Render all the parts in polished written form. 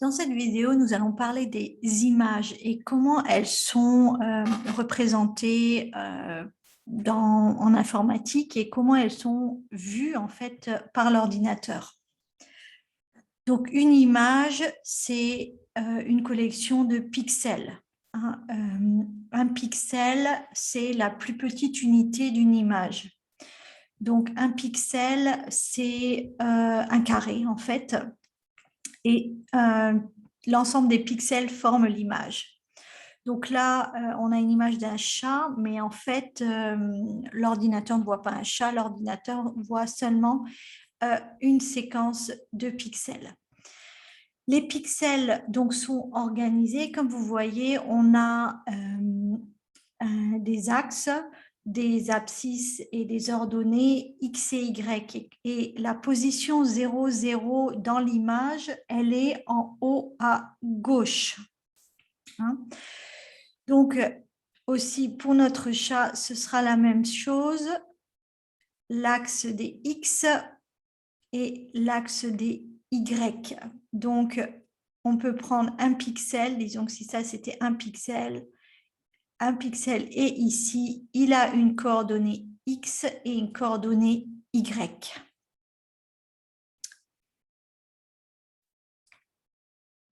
Dans cette vidéo, nous allons parler des images et comment elles sont représentées en informatique et comment elles sont vues en fait par l'ordinateur. Donc, une image, c'est une collection de pixels. Un pixel, c'est la plus petite unité d'une image. Donc, un pixel, c'est un carré en fait. Et l'ensemble des pixels forme l'image. Donc là, on a une image d'un chat, mais en fait, l'ordinateur ne voit pas un chat, l'ordinateur voit seulement une séquence de pixels. Les pixels donc, sont organisés, comme vous voyez, on a des axes, des abscisses et des ordonnées X et Y. Et la position 0, 0 dans l'image, elle est en haut à gauche. Donc, aussi pour notre chat, ce sera la même chose. L'axe des X et l'axe des Y. Donc, on peut prendre un pixel, disons que si ça c'était un pixel est ici, il a une coordonnée X et une coordonnée Y.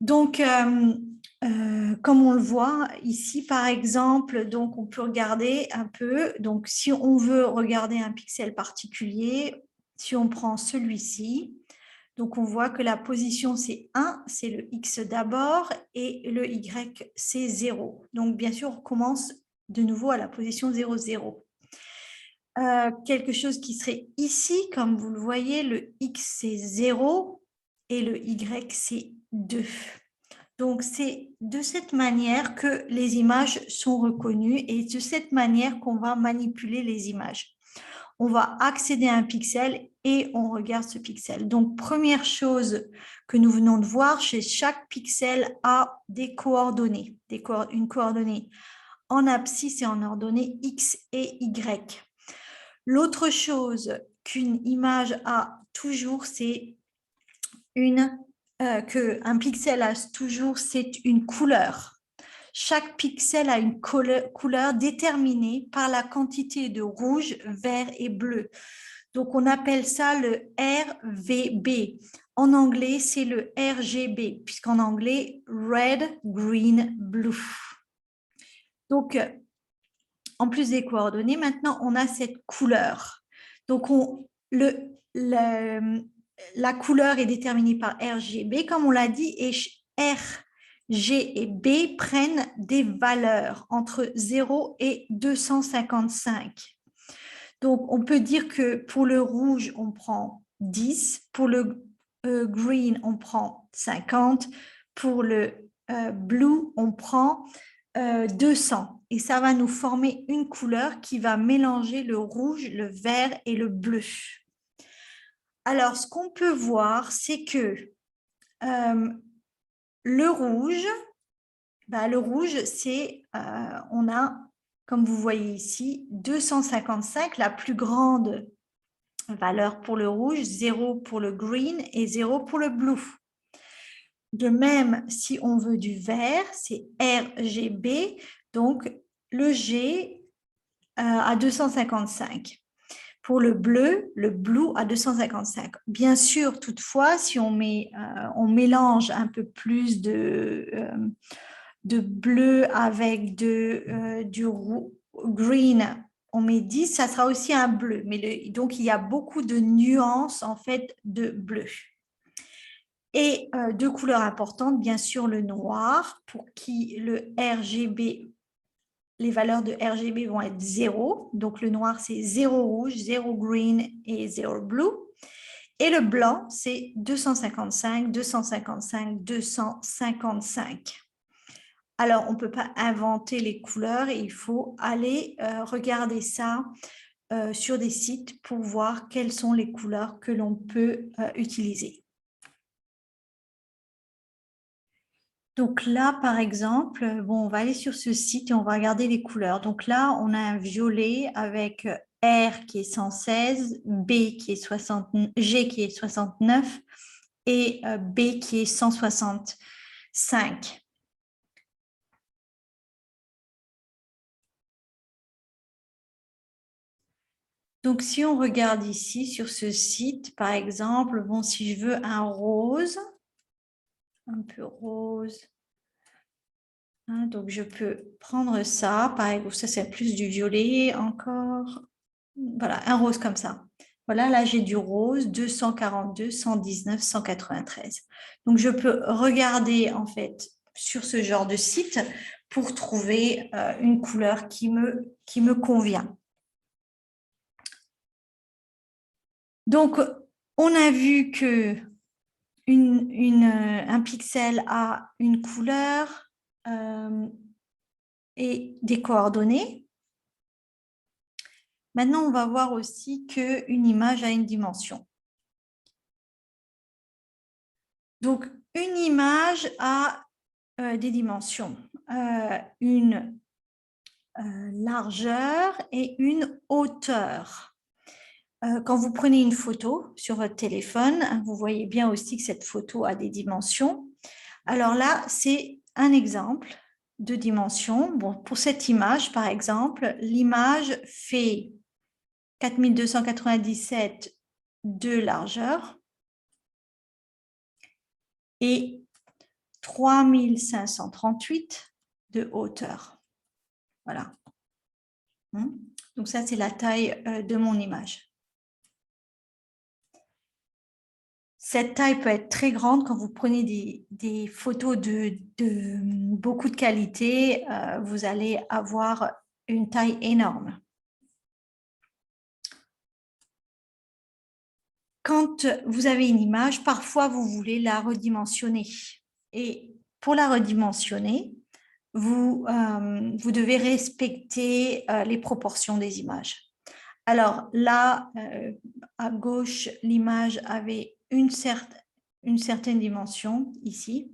Donc, comme on le voit ici, par exemple, donc on peut regarder un peu. Donc, si on veut regarder un pixel particulier, si on prend celui-ci, donc on voit que la position c'est 1, c'est le X d'abord, et le Y c'est 0. Donc, bien sûr, on commence de nouveau à la position 0, 0. Quelque chose qui serait ici, comme vous le voyez, le X c'est 0 et le Y c'est 2. Donc, c'est de cette manière que les images sont reconnues et de cette manière qu'on va manipuler les images. On va accéder à un pixel et on regarde ce pixel. Donc, première chose que nous venons de voir, c'est chaque pixel a des coordonnées, une coordonnée en abscisse et en ordonnée X et Y. L'autre chose qu'une image a toujours, c'est qu'un pixel a toujours, c'est une couleur. Chaque pixel a une couleur déterminée par la quantité de rouge, vert et bleu. Donc, on appelle ça le RVB. En anglais, c'est le RGB, puisqu'en anglais, Red, Green, Blue. Donc, en plus des coordonnées, maintenant, on a cette couleur. Donc, la couleur est déterminée par RGB, comme on l'a dit, et R, G et B prennent des valeurs entre 0 et 255. Donc, on peut dire que pour le rouge, on prend 10, pour le green, on prend 50, pour le blue, on prend 200. Et ça va nous former une couleur qui va mélanger le rouge, le vert et le bleu. Alors, ce qu'on peut voir, c'est que le rouge, c'est, on a, comme vous voyez ici, 255, la plus grande valeur pour le rouge, 0 pour le green et 0 pour le blue. De même, si on veut du vert, c'est RGB, donc le G à 255. Pour le bleu à 255. Bien sûr, toutefois, si on mélange un peu plus de bleu avec du green, on met 10, ça sera aussi un bleu. Mais donc, il y a beaucoup de nuances en fait de bleu. Et deux couleurs importantes, bien sûr, le noir, pour qui le RGB, les valeurs de RGB vont être 0. Donc, le noir, c'est 0 rouge, 0 green et 0 blue. Et le blanc, c'est 255, 255, 255. Alors, on ne peut pas inventer les couleurs et il faut aller regarder ça sur des sites pour voir quelles sont les couleurs que l'on peut utiliser. Donc là, par exemple, bon, on va aller sur ce site et on va regarder les couleurs. Donc là, on a un violet avec R qui est 116, B qui est 60, G qui est 69 et B qui est 160. 5. Donc, si on regarde ici sur ce site, par exemple, bon, si je veux un rose, un peu rose, hein, donc je peux prendre ça, par exemple, ça c'est plus du violet encore, voilà, un rose comme ça. Voilà, là j'ai du rose, 242, 119, 193. Donc, je peux regarder en fait sur ce genre de site pour trouver une couleur qui me convient. Donc, on a vu que un pixel a une couleur et des coordonnées. Maintenant, on va voir aussi qu'une image a une dimension. Donc, une image a des dimensions, une largeur et une hauteur. Quand vous prenez une photo sur votre téléphone, vous voyez bien aussi que cette photo a des dimensions. Alors là, c'est un exemple de dimension. Bon, pour cette image, par exemple, l'image fait 4297 de largeur et 3538 de hauteur. Voilà. Donc ça, c'est la taille de mon image. Cette taille peut être très grande quand vous prenez des photos de beaucoup de qualité. Vous allez avoir une taille énorme. Quand vous avez une image, parfois vous voulez la redimensionner. Et pour la redimensionner, vous devez respecter les proportions des images. Alors là, à gauche, l'image avait une certaine dimension ici.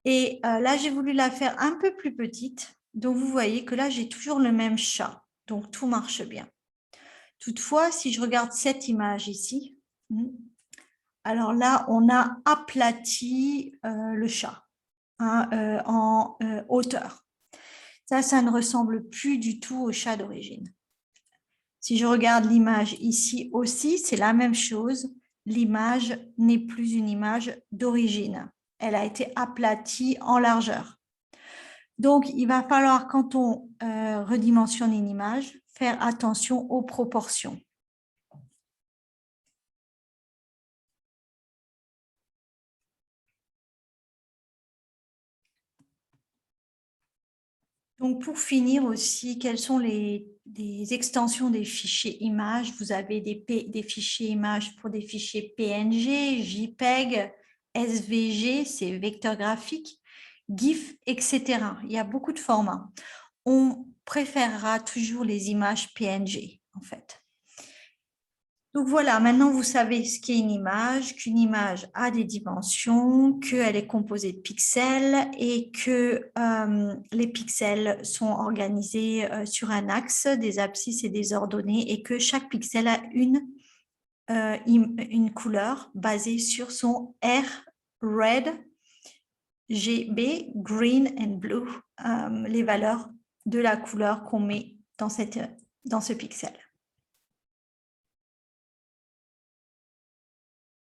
Et là, j'ai voulu la faire un peu plus petite. Donc, vous voyez que là, j'ai toujours le même chat. Donc, tout marche bien. Toutefois, si je regarde cette image ici, alors là, on a aplati le chat en hauteur. Ça ne ressemble plus du tout au chat d'origine. Si je regarde l'image ici aussi, c'est la même chose. L'image n'est plus une image d'origine. Elle a été aplatie en largeur. Donc, il va falloir, quand on redimensionne une image, faire attention aux proportions. Donc, pour finir aussi, quelles sont les extensions des fichiers images? Vous avez des fichiers images pour des fichiers PNG, JPEG, SVG, c'est vecteur graphique, GIF, etc. Il y a beaucoup de formats. On préférera toujours les images PNG, en fait. Donc voilà, maintenant vous savez ce qu'est une image, qu'une image a des dimensions, qu'elle est composée de pixels et que les pixels sont organisés sur un axe, des abscisses et des ordonnées, et que chaque pixel a une couleur basée sur son R, red, GB, green and blue, les valeurs de la couleur qu'on met dans ce pixel.